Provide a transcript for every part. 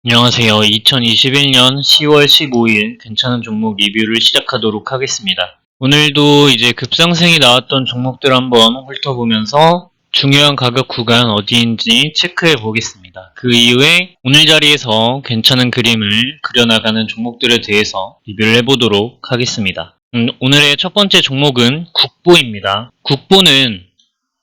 안녕하세요. 2021년 10월 15일 괜찮은 종목 리뷰를 시작하도록 하겠습니다. 오늘도 이제 급상승이 나왔던 종목들 한번 훑어보면서 중요한 가격 구간 어디인지 체크해 보겠습니다. 그 이후에 오늘 자리에서 괜찮은 그림을 그려나가는 종목들에 대해서 리뷰를 해보도록 하겠습니다. 오늘의 첫 번째 종목은 국보입니다. 국보는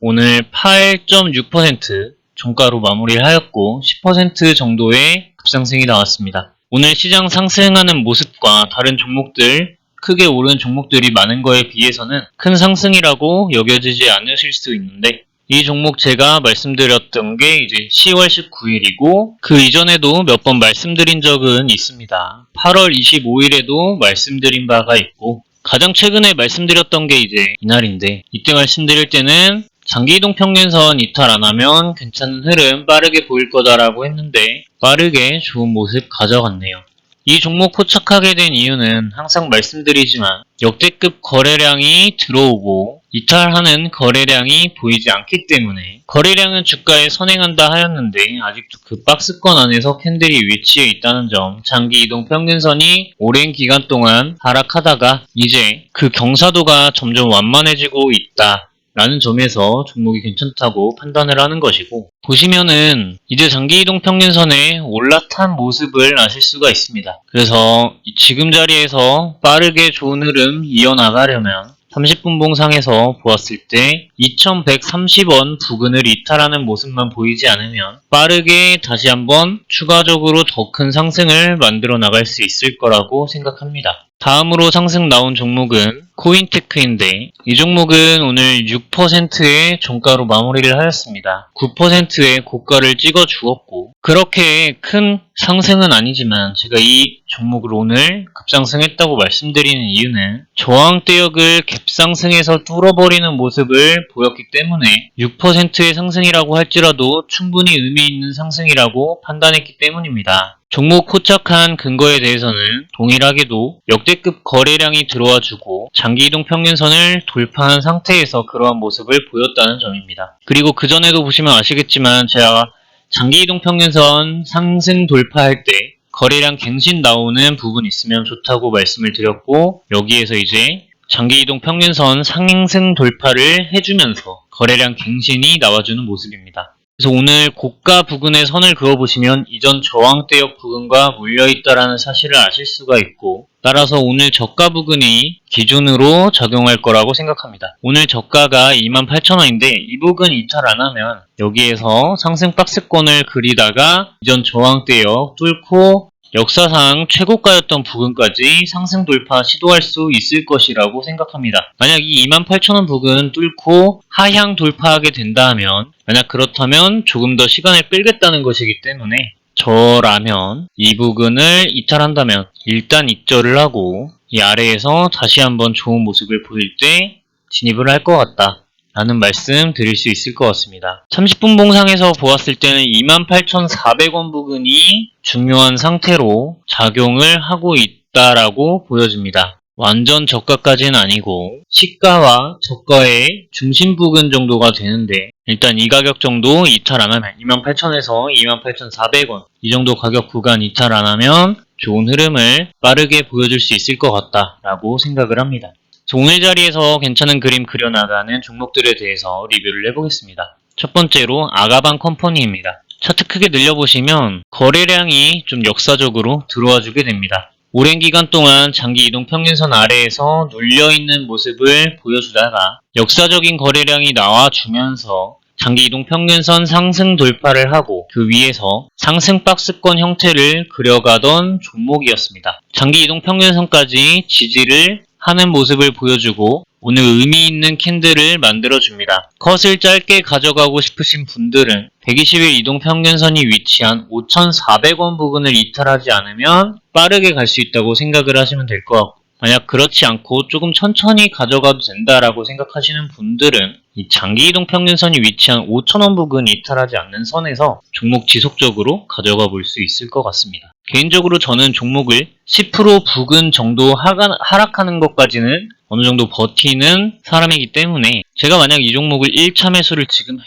오늘 8.6% 종가로 마무리를 하였고 10% 정도의 급상승이 나왔습니다. 오늘 시장 상승하는 모습과 다른 종목들, 크게 오른 종목들이 많은 거에 비해서는 큰 상승이라고 여겨지지 않으실 수 있는데 이 종목 제가 말씀드렸던 게 이제 10월 19일이고 그 이전에도 몇 번 말씀드린 적은 있습니다. 8월 25일에도 말씀드린 바가 있고 가장 최근에 말씀드렸던 게 이제 이날인데 이때 말씀드릴 때는 장기이동 평균선 이탈 안하면 괜찮은 흐름 빠르게 보일 거다라고 했는데 빠르게 좋은 모습 가져갔네요. 이 종목 포착하게 된 이유는 항상 말씀드리지만 역대급 거래량이 들어오고 이탈하는 거래량이 보이지 않기 때문에 거래량은 주가에 선행한다 하였는데 아직도 그 박스권 안에서 캔들이 위치해 있다는 점, 장기 이동 평균선이 오랜 기간 동안 하락하다가 이제 그 경사도가 점점 완만해지고 있다 라는 점에서 종목이 괜찮다고 판단을 하는 것이고 보시면은 이제 장기이동 평균선에 올라탄 모습을 아실 수가 있습니다. 그래서 지금 자리에서 빠르게 좋은 흐름 이어나가려면 30분 봉상에서 보았을 때 2130원 부근을 이탈하는 모습만 보이지 않으면 빠르게 다시 한번 추가적으로 더 큰 상승을 만들어 나갈 수 있을 거라고 생각합니다. 다음으로 상승 나온 종목은 코인테크인데 이 종목은 오늘 6%의 종가로 마무리를 하였습니다. 9%의 고가를 찍어 주었고 그렇게 큰 상승은 아니지만 제가 이 종목을 오늘 급상승했다고 말씀드리는 이유는 저항대역을 갭상승해서 뚫어버리는 모습을 보였기 때문에 6%의 상승이라고 할지라도 충분히 의미 있는 상승이라고 판단했기 때문입니다. 종목 포착한 근거에 대해서는 동일하게도 역대급 거래량이 들어와주고 장기이동 평균선을 돌파한 상태에서 그러한 모습을 보였다는 점입니다. 그리고 그전에도 보시면 아시겠지만 제가 장기이동 평균선 상승 돌파할 때 거래량 갱신 나오는 부분 있으면 좋다고 말씀을 드렸고 여기에서 이제 장기이동 평균선 상승 돌파를 해주면서 거래량 갱신이 나와주는 모습입니다. 그래서 오늘 고가 부근에 선을 그어보시면 이전 저항대역 부근과 물려있다라는 사실을 아실 수가 있고 따라서 오늘 저가 부근이 기준으로 작용할 거라고 생각합니다. 오늘 저가가 28,000원인데 이 부근 이탈 안하면 여기에서 상승 박스권을 그리다가 이전 저항대역 뚫고 역사상 최고가였던 부근까지 상승 돌파 시도할 수 있을 것이라고 생각합니다. 만약 이 28,000원 부근 뚫고 하향 돌파하게 된다면 만약 그렇다면 조금 더 시간을 끌겠다는 것이기 때문에 저라면 이 부근을 이탈한다면 일단 입절을 하고 이 아래에서 다시 한번 좋은 모습을 보일 때 진입을 할 것 같다. 라는 말씀 드릴 수 있을 것 같습니다. 30분 봉상에서 보았을 때는 28,400원 부근이 중요한 상태로 작용을 하고 있다라고 보여집니다. 완전 저가까지는 아니고 시가와 저가의 중심 부근 정도가 되는데 일단 이 가격 정도 이탈 안하면 28,000에서 28,400원 이 정도 가격 구간 이탈 안하면 좋은 흐름을 빠르게 보여줄 수 있을 것 같다라고 생각을 합니다. 오늘 자리에서 괜찮은 그림 그려나가는 종목들에 대해서 리뷰를 해보겠습니다. 첫 번째로 아가방 컴퍼니입니다. 차트 크게 늘려보시면 거래량이 좀 역사적으로 들어와 주게 됩니다. 오랜 기간 동안 장기 이동 평균선 아래에서 눌려있는 모습을 보여주다가 역사적인 거래량이 나와주면서 장기 이동 평균선 상승 돌파를 하고 그 위에서 상승 박스권 형태를 그려가던 종목이었습니다. 장기 이동 평균선까지 지지를 하는 모습을 보여주고 오늘 의미 있는 캔들을 만들어줍니다. 컷을 짧게 가져가고 싶으신 분들은 120일 이동평균선이 위치한 5,400원 부근을 이탈하지 않으면 빠르게 갈 수 있다고 생각을 하시면 될 것 같고 만약 그렇지 않고 조금 천천히 가져가도 된다라고 생각하시는 분들은 이 장기이동 평균선이 위치한 5,000원 부근 이탈하지 않는 선에서 종목 지속적으로 가져가 볼 수 있을 것 같습니다. 개인적으로 저는 종목을 10% 부근 정도 하락하는 것까지는 어느 정도 버티는 사람이기 때문에 제가 만약 이 종목을 1차 매수를 지금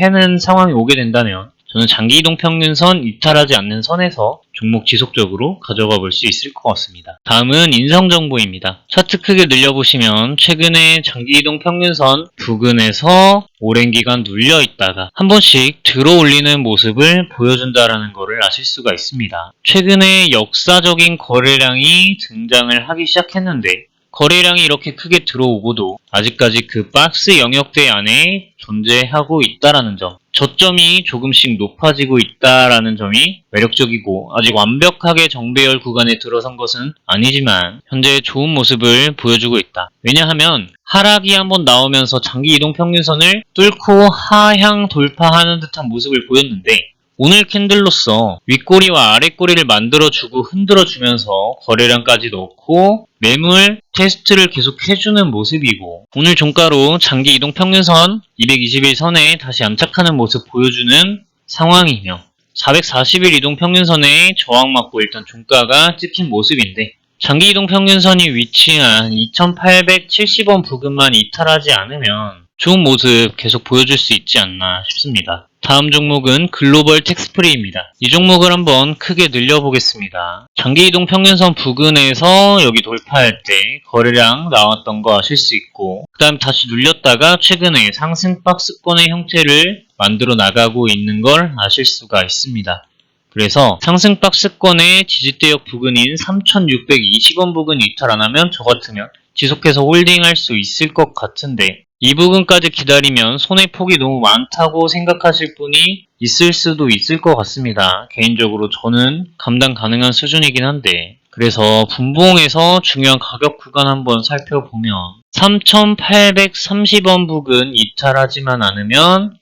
해는 상황이 오게 된다면 저는 장기 이동 평균선 이탈하지 않는 선에서 종목 지속적으로 가져가 볼 수 있을 것 같습니다. 다음은 인성 정보입니다. 차트 크게 늘려보시면 최근에 장기 이동 평균선 부근에서 오랜 기간 눌려 있다가 한 번씩 들어 올리는 모습을 보여준다라는 것을 아실 수가 있습니다. 최근에 역사적인 거래량이 등장을 하기 시작했는데 거래량이 이렇게 크게 들어오고도 아직까지 그 박스 영역대 안에 존재하고 있다라는 점, 저점이 조금씩 높아지고 있다라는 점이 매력적이고 아직 완벽하게 정배열 구간에 들어선 것은 아니지만 현재 좋은 모습을 보여주고 있다. 왜냐하면 하락이 한번 나오면서 장기 이동 평균선을 뚫고 하향 돌파하는 듯한 모습을 보였는데 오늘 캔들로서 윗꼬리와 아랫꼬리를 만들어주고 흔들어주면서 거래량까지 넣고 매물 테스트를 계속 해주는 모습이고 오늘 종가로 장기 이동 평균선 221선에 다시 안착하는 모습 보여주는 상황이며 440일 이동 평균선에 저항 맞고 일단 종가가 찍힌 모습인데 장기 이동 평균선이 위치한 2870원 부근만 이탈하지 않으면 좋은 모습 계속 보여줄 수 있지 않나 싶습니다. 다음 종목은 글로벌 텍스프리입니다. 이 종목을 한번 크게 늘려보겠습니다. 장기 이동 평균선 부근에서 여기 돌파할 때 거래량 나왔던 거 아실 수 있고 그 다음 다시 눌렸다가 최근에 상승 박스권의 형태를 만들어 나가고 있는 걸 아실 수가 있습니다. 그래서 상승 박스권의 지지대역 부근인 3620원 부근 이탈 안 하면 저 같으면 지속해서 홀딩할 수 있을 것 같은데 이 부분까지 기다리면 손해폭이 너무 많다고 생각하실 분이 있을 수도 있을 것 같습니다. 개인적으로 저는 감당 가능한 수준이긴 한데 그래서 분봉에서 중요한 가격 구간 한번 살펴보면 3830원 부근 이탈하지만 않으면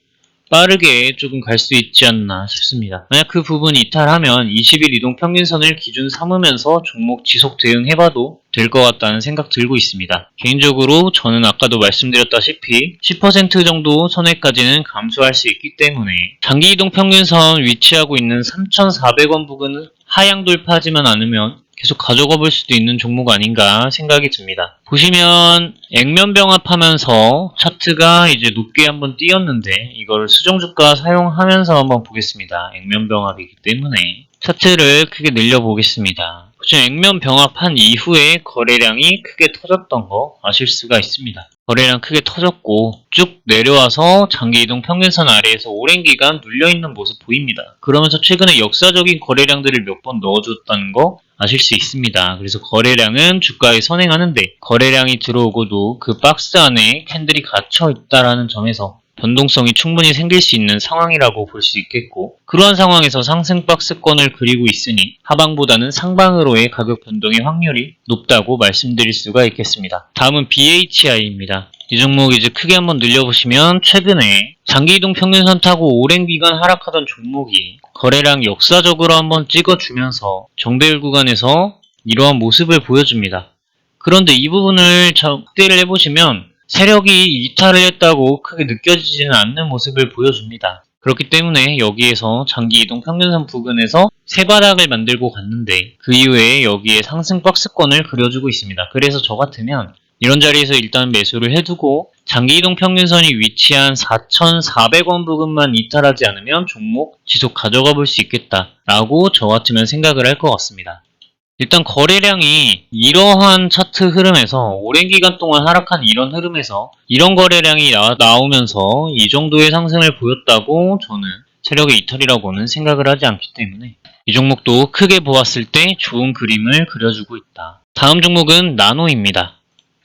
빠르게 조금 갈 수 있지 않나 싶습니다. 만약 그 부분 이탈하면 20일 이동 평균선을 기준 삼으면서 종목 지속 대응해봐도 될 것 같다는 생각 들고 있습니다. 개인적으로 저는 아까도 말씀드렸다시피 10% 정도 손해까지는 감수할 수 있기 때문에 장기 이동 평균선 위치하고 있는 3,400원 부근은 하향 돌파하지만 않으면 계속 가져가 볼 수도 있는 종목 아닌가 생각이 듭니다. 보시면 액면 병합하면서 차트가 이제 높게 한번 뛰었는데 이걸 수정주가 사용하면서 한번 보겠습니다. 액면 병합이기 때문에 차트를 크게 늘려보겠습니다. 보시면 액면 병합한 이후에 거래량이 크게 터졌던 거 아실 수가 있습니다. 거래량 크게 터졌고 쭉 내려와서 장기 이동 평균선 아래에서 오랜 기간 눌려있는 모습 보입니다. 그러면서 최근에 역사적인 거래량들을 몇 번 넣어줬다는 거 아실 수 있습니다. 그래서 거래량은 주가에 선행하는데 거래량이 들어오고도 그 박스 안에 캔들이 갇혀 있다라는 점에서 변동성이 충분히 생길 수 있는 상황이라고 볼 수 있겠고 그러한 상황에서 상승 박스권을 그리고 있으니 하방보다는 상방으로의 가격 변동의 확률이 높다고 말씀드릴 수가 있겠습니다. 다음은 BHI입니다. 이 종목 이제 크게 한번 늘려보시면 최근에 장기 이동 평균선 타고 오랜 기간 하락하던 종목이 거래량 역사적으로 한번 찍어주면서 정배열 구간에서 이러한 모습을 보여줍니다. 그런데 이 부분을 확대를 해보시면 세력이 이탈을 했다고 크게 느껴지지는 않는 모습을 보여줍니다. 그렇기 때문에 여기에서 장기 이동 평균선 부근에서 세 바닥을 만들고 갔는데 그 이후에 여기에 상승 박스권을 그려주고 있습니다. 그래서 저 같으면 이런 자리에서 일단 매수를 해두고 장기 이동 평균선이 위치한 4,400원 부근만 이탈하지 않으면 종목 지속 가져가 볼 수 있겠다라고 저 같으면 생각을 할 것 같습니다. 일단 거래량이 이러한 차트 흐름에서 오랜 기간 동안 하락한 이런 흐름에서 이런 거래량이 나오면서 이 정도의 상승을 보였다고 저는 세력의 이탈이라고는 생각을 하지 않기 때문에 이 종목도 크게 보았을 때 좋은 그림을 그려주고 있다. 다음 종목은 나노입니다.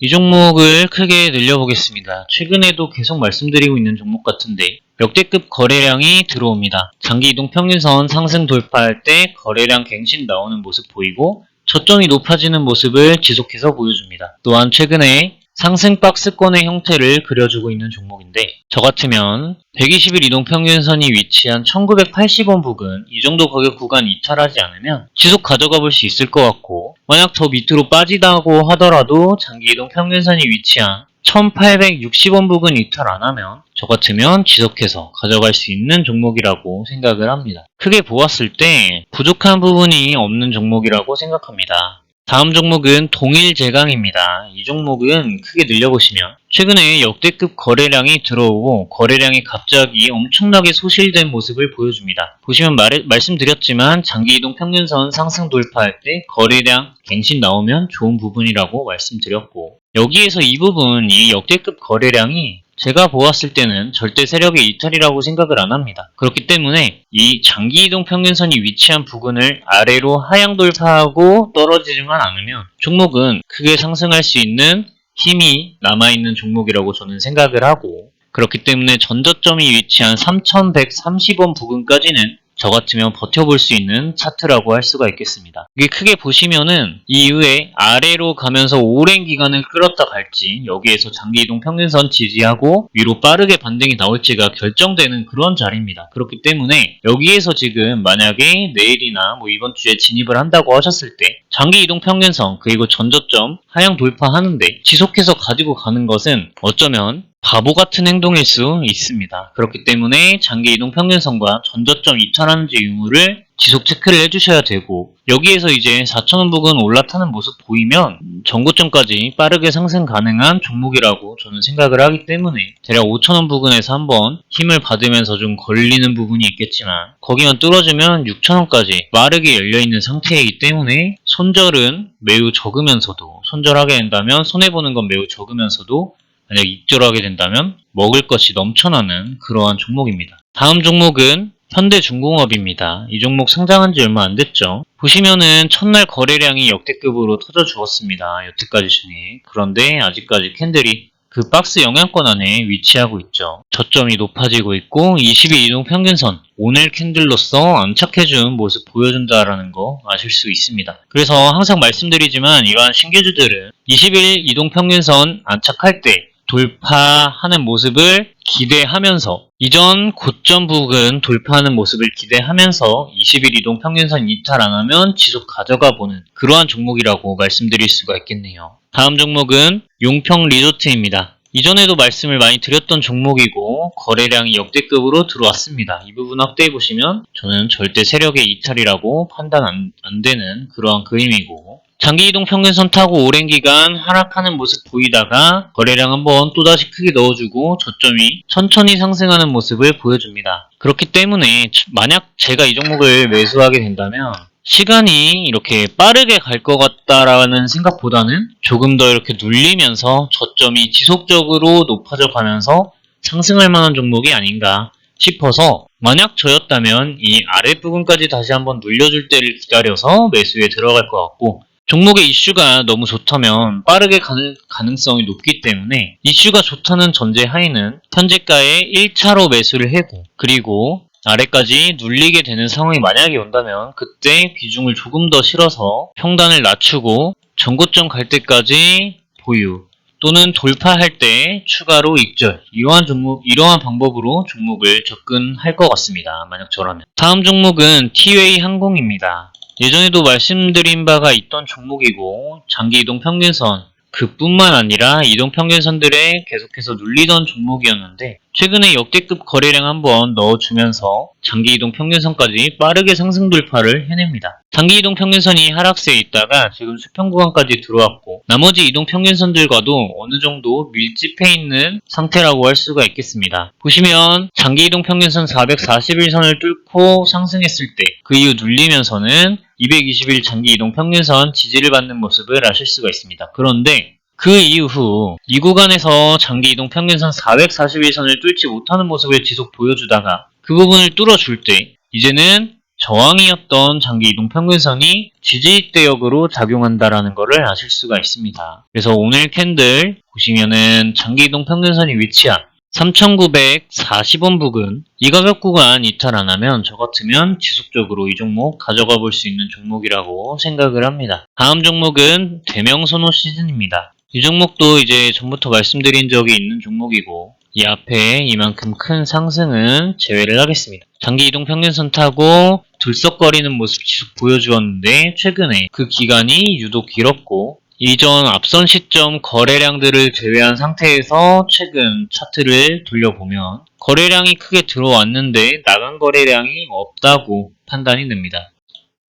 이 종목을 크게 늘려보겠습니다. 최근에도 계속 말씀드리고 있는 종목 같은데 역대급 거래량이 들어옵니다. 장기 이동 평균선 상승 돌파할 때 거래량 갱신 나오는 모습 보이고 저점이 높아지는 모습을 지속해서 보여줍니다. 또한 최근에 상승 박스권의 형태를 그려주고 있는 종목인데 저 같으면 120일 이동 평균선이 위치한 1980원 부근 이 정도 가격 구간 이탈하지 않으면 지속 가져가 볼 수 있을 것 같고 만약 더 밑으로 빠지다고 하더라도 장기 이동 평균선이 위치한 1860원 부근 이탈 안 하면 저 같으면 지속해서 가져갈 수 있는 종목이라고 생각을 합니다. 크게 보았을 때 부족한 부분이 없는 종목이라고 생각합니다. 다음 종목은 동일제강입니다. 이 종목은 크게 늘려보시면 최근에 역대급 거래량이 들어오고 거래량이 갑자기 엄청나게 소실된 모습을 보여줍니다. 보시면 말씀드렸지만 장기이동 평균선 상승 돌파할 때 거래량 갱신 나오면 좋은 부분이라고 말씀드렸고, 여기에서 이 부분, 이 역대급 거래량이 제가 보았을 때는 절대 세력의 이탈이라고 생각을 안 합니다. 그렇기 때문에 이 장기이동 평균선이 위치한 부근을 아래로 하향 돌파하고 떨어지지만 않으면 종목은 크게 상승할 수 있는 힘이 남아있는 종목이라고 저는 생각을 하고, 그렇기 때문에 전저점이 위치한 3130원 부근까지는 저 같으면 버텨볼 수 있는 차트라고 할 수가 있겠습니다. 이게 크게 보시면은 이후에 아래로 가면서 오랜 기간을 끌었다 갈지, 여기에서 장기이동 평균선 지지하고 위로 빠르게 반등이 나올지가 결정되는 그런 자리입니다. 그렇기 때문에 여기에서 지금 만약에 내일이나 이번 주에 진입을 한다고 하셨을 때 장기이동 평균선 그리고 전저점 하향 돌파하는데 지속해서 가지고 가는 것은 어쩌면 바보 같은 행동일 수 있습니다. 그렇기 때문에 장기이동 평균선과 전저점 이탈하는지 유무를 지속 체크를 해주셔야 되고, 여기에서 이제 4,000원 부근 올라타는 모습 보이면 전고점까지 빠르게 상승 가능한 종목이라고 저는 생각을 하기 때문에 대략 5,000원 부근에서 한번 힘을 받으면서 좀 걸리는 부분이 있겠지만 거기만 뚫어주면 6,000원까지 빠르게 열려있는 상태이기 때문에 손절은 매우 적으면서도, 손절하게 된다면 손해보는 건 매우 적으면서도 만약 익절하게 된다면 먹을 것이 넘쳐나는 그러한 종목입니다. 다음 종목은 현대중공업입니다. 이 종목 상장한 지 얼마 안 됐죠. 보시면은 첫날 거래량이 역대급으로 터져 주었습니다. 여태까지 중에. 그런데 아직까지 캔들이 그 박스 영향권 안에 위치하고 있죠. 저점이 높아지고 있고 22 이동 평균선, 오늘 캔들로서 안착해준 모습 보여준다라는 거 아실 수 있습니다. 그래서 항상 말씀드리지만 이러한 신규주들은 21 이동 평균선 안착할 때 돌파하는 모습을 기대하면서, 이전 고점 부근 돌파하는 모습을 기대하면서 20일 이동 평균선 이탈 안 하면 지속 가져가 보는 그러한 종목이라고 말씀드릴 수가 있겠네요. 다음 종목은 용평 리조트입니다. 이전에도 말씀을 많이 드렸던 종목이고 거래량이 역대급으로 들어왔습니다. 이 부분 확대해 보시면 저는 절대 세력의 이탈이라고 판단 안 되는 그러한 그림이고, 장기이동 평균선 타고 오랜 기간 하락하는 모습 보이다가 거래량 한번 또다시 크게 넣어주고 저점이 천천히 상승하는 모습을 보여줍니다. 그렇기 때문에 만약 제가 이 종목을 매수하게 된다면 시간이 이렇게 빠르게 갈 것 같다라는 생각보다는 조금 더 이렇게 눌리면서 저점이 지속적으로 높아져 가면서 상승할 만한 종목이 아닌가 싶어서, 만약 저였다면 이 아랫부분까지 다시 한번 눌려줄 때를 기다려서 매수에 들어갈 것 같고, 종목의 이슈가 너무 좋다면 빠르게 가는 가능성이 높기 때문에 이슈가 좋다는 전제 하에는 현재가에 1차로 매수를 하고, 그리고 아래까지 눌리게 되는 상황이 만약에 온다면 그때 비중을 조금 더 실어서 평단을 낮추고 전고점 갈 때까지 보유 또는 돌파할 때 추가로 익절, 이러한 방법으로 종목을 접근할 것 같습니다. 만약 저라면. 다음 종목은 티웨이 항공입니다. 예전에도 말씀드린 바가 있던 종목이고 장기 이동 평균선 그뿐만 아니라 이동 평균선들에 계속해서 눌리던 종목이었는데 최근에 역대급 거래량 한번 넣어주면서 장기 이동 평균선까지 빠르게 상승 돌파를 해냅니다. 장기 이동 평균선이 하락세에 있다가 지금 수평 구간까지 들어왔고 나머지 이동 평균선들과도 어느 정도 밀집해 있는 상태라고 할 수가 있겠습니다. 보시면 장기 이동 평균선 441선을 뚫고 상승했을 때 그 이후 눌리면서는 220일 장기 이동 평균선 지지를 받는 모습을 아실 수가 있습니다. 그런데 그 이후 이 구간에서 장기 이동 평균선 441선을 뚫지 못하는 모습을 지속 보여주다가 그 부분을 뚫어줄 때 이제는 저항이었던 장기 이동 평균선이 지지대역으로 작용한다라는 것을 아실 수가 있습니다. 그래서 오늘 캔들 보시면은 장기 이동 평균선이 위치한 3,940원 부근, 이 가격 구간 이탈 안 하면 저 같으면 지속적으로 이 종목 가져가 볼 수 있는 종목이라고 생각을 합니다. 다음 종목은 대명선호 시즌입니다. 이 종목도 이제 전부터 말씀드린 적이 있는 종목이고 이 앞에 이만큼 큰 상승은 제외를 하겠습니다. 장기 이동 평균선 타고 들썩거리는 모습 지속 보여주었는데 최근에 그 기간이 유독 길었고 이전 앞선 시점 거래량들을 제외한 상태에서 최근 차트를 돌려보면 거래량이 크게 들어왔는데 나간 거래량이 없다고 판단이 됩니다.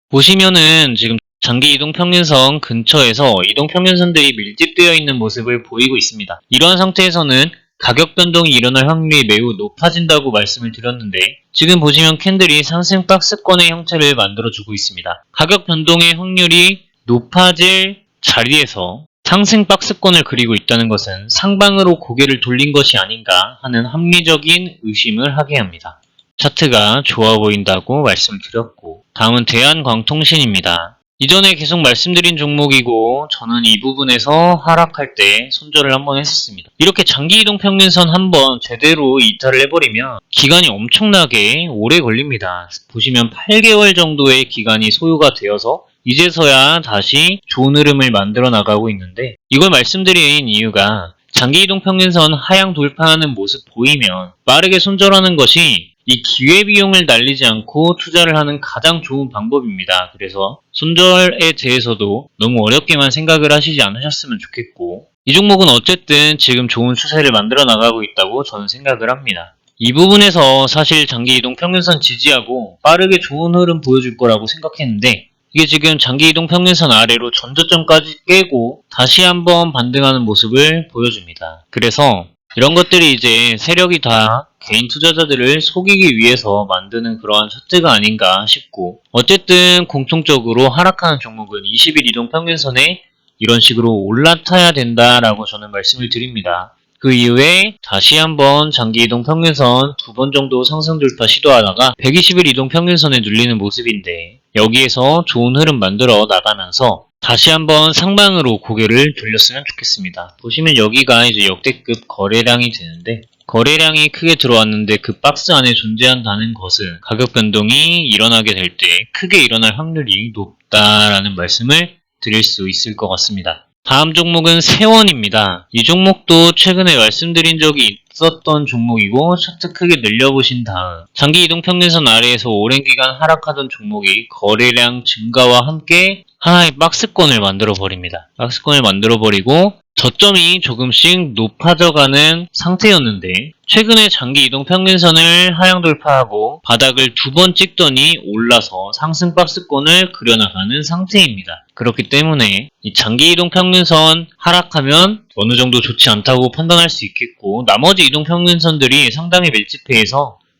보시면은 지금 장기 이동평균선 근처에서 이동평균선들이 밀집되어 있는 모습을 보이고 있습니다. 이러한 상태에서는 가격 변동이 일어날 확률이 매우 높아진다고 말씀을 드렸는데 지금 보시면 캔들이 상승 박스권의 형태를 만들어주고 있습니다. 가격 변동의 확률이 높아질 자리에서 상승 박스권을 그리고 있다는 것은 상방으로 고개를 돌린 것이 아닌가 하는 합리적인 의심을 하게 합니다. 차트가 좋아 보인다고 말씀드렸고 다음은 대한광통신입니다. 이전에 계속 말씀드린 종목이고 저는 이 부분에서 하락할 때 손절을 한번 했었습니다. 이렇게 장기 이동 평균선 한번 제대로 이탈을 해버리면 기간이 엄청나게 오래 걸립니다. 보시면 8개월 정도의 기간이 소요가 되어서 이제서야 다시 좋은 흐름을 만들어 나가고 있는데 이걸 말씀드린 이유가 장기 이동 평균선 하향 돌파하는 모습 보이면 빠르게 손절하는 것이 이 기회비용을 날리지 않고 투자를 하는 가장 좋은 방법입니다. 그래서 손절에 대해서도 너무 어렵게만 생각을 하시지 않으셨으면 좋겠고 이 종목은 어쨌든 지금 좋은 추세를 만들어 나가고 있다고 저는 생각을 합니다. 이 부분에서 사실 장기 이동 평균선 지지하고 빠르게 좋은 흐름 보여줄 거라고 생각했는데 이게 지금 장기 이동 평균선 아래로 전저점까지 깨고 다시 한번 반등하는 모습을 보여줍니다. 그래서 이런 것들이 이제 세력이 다 개인 투자자들을 속이기 위해서 만드는 그러한 차트가 아닌가 싶고 어쨌든 공통적으로 하락하는 종목은 20일 이동평균선에 이런 식으로 올라타야 된다라고 저는 말씀을 드립니다. 그 이후에 다시 한번 장기 이동평균선 2번 정도 상승 돌파 시도하다가 120일 이동평균선에 눌리는 모습인데 여기에서 좋은 흐름 만들어 나가면서 다시 한번 상방으로 고개를 돌렸으면 좋겠습니다. 보시면 여기가 이제 역대급 거래량이 되는데 거래량이 크게 들어왔는데 그 박스 안에 존재한다는 것은 가격 변동이 일어나게 될 때 크게 일어날 확률이 높다라는 말씀을 드릴 수 있을 것 같습니다. 다음 종목은 세원입니다. 이 종목도 최근에 말씀드린 적이 있었던 종목이고 차트 크게 늘려보신 다음 장기 이동평균선 아래에서 오랜 기간 하락하던 종목이 거래량 증가와 함께 하나의 박스권을 만들어 버립니다. 박스권을 만들어 버리고 저점이 조금씩 높아져가는 상태였는데 최근에 장기 이동 평균선을 하향 돌파하고 바닥을 2번 찍더니 올라서 상승 박스권을 그려나가는 상태입니다. 그렇기 때문에 이 장기 이동 평균선 하락하면 어느 정도 좋지 않다고 판단할 수 있겠고 나머지 이동 평균선들이 상당히 밀집해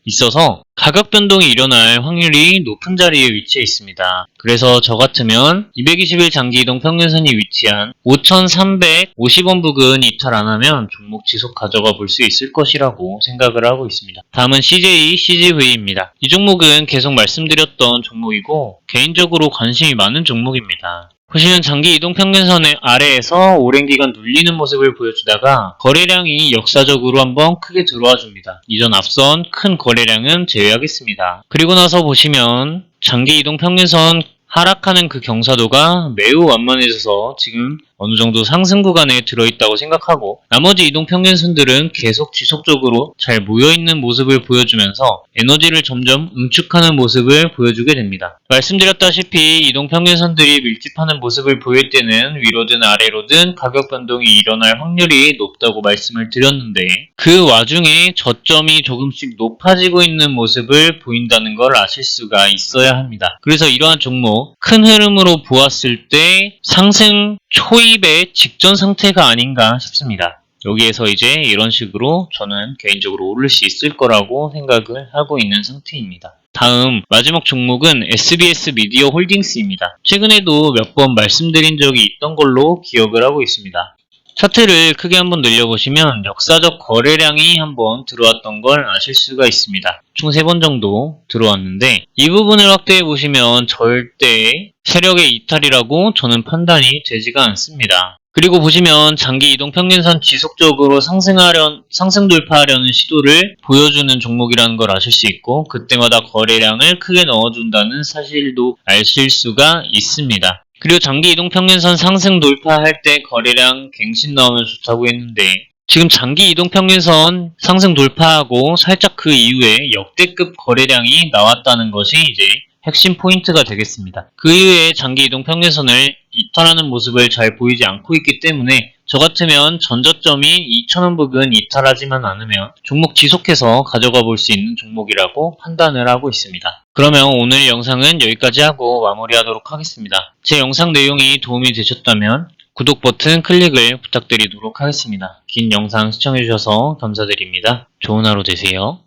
있어서 가격 변동이 일어날 확률이 높은 자리에 위치해 있습니다. 그래서 저 같으면 220일 장기 이동 평균선이 위치한 5,350원 부근 이탈 안 하면 종목 지속 가져가 볼 수 있을 것이라고 생각을 하고 있습니다. 다음은 CJV입니다. 이 종목은 계속 말씀드렸던 종목이고 개인적으로 관심이 많은 종목입니다. 보시면 장기 이동평균선의 아래에서 오랜 기간 눌리는 모습을 보여주다가 거래량이 역사적으로 한번 크게 들어와 줍니다. 이전 앞선 큰 거래량은 제외하겠습니다. 그리고 나서 보시면 장기 이동평균선 하락하는 그 경사도가 매우 완만해져서 지금 어느 정도 상승 구간에 들어있다고 생각하고 나머지 이동평균선들은 계속 지속적으로 잘 모여있는 모습을 보여주면서 에너지를 점점 응축하는 모습을 보여주게 됩니다. 말씀드렸다시피 이동평균선들이 밀집하는 모습을 보일 때는 위로든 아래로든 가격 변동이 일어날 확률이 높다고 말씀을 드렸는데 그 와중에 저점이 조금씩 높아지고 있는 모습을 보인다는 걸 아실 수가 있어야 합니다. 그래서 이러한 종목 큰 흐름으로 보았을 때 상승 초입의 직전 상태가 아닌가 싶습니다. 여기에서 이제 이런 식으로 저는 개인적으로 오를 수 있을 거라고 생각을 하고 있는 상태입니다. 다음 마지막 종목은 SBS 미디어 홀딩스입니다. 최근에도 몇 번 말씀드린 적이 있던 걸로 기억을 하고 있습니다. 차트를 크게 한번 늘려보시면 역사적 거래량이 한번 들어왔던 걸 아실 수가 있습니다. 총 3번 정도 들어왔는데 이 부분을 확대해 보시면 절대 세력의 이탈이라고 저는 판단이 되지가 않습니다. 그리고 보시면 장기 이동 평균선 지속적으로 상승 돌파하려는 시도를 보여주는 종목이라는 걸 아실 수 있고 그때마다 거래량을 크게 넣어준다는 사실도 아실 수가 있습니다. 그리고 장기 이동 평균선 상승 돌파할 때 거래량 갱신 나오면 좋다고 했는데 지금 장기 이동 평균선 상승 돌파하고 살짝 그 이후에 역대급 거래량이 나왔다는 것이 이제 핵심 포인트가 되겠습니다. 그 이후에 장기 이동 평균선을 이탈하는 모습을 잘 보이지 않고 있기 때문에 저 같으면 전저점인 2,000원 부근 이탈하지만 않으면 종목 지속해서 가져가 볼 수 있는 종목이라고 판단을 하고 있습니다. 그러면 오늘 영상은 여기까지 하고 마무리하도록 하겠습니다. 제 영상 내용이 도움이 되셨다면 구독 버튼 클릭을 부탁드리도록 하겠습니다. 긴 영상 시청해주셔서 감사드립니다. 좋은 하루 되세요.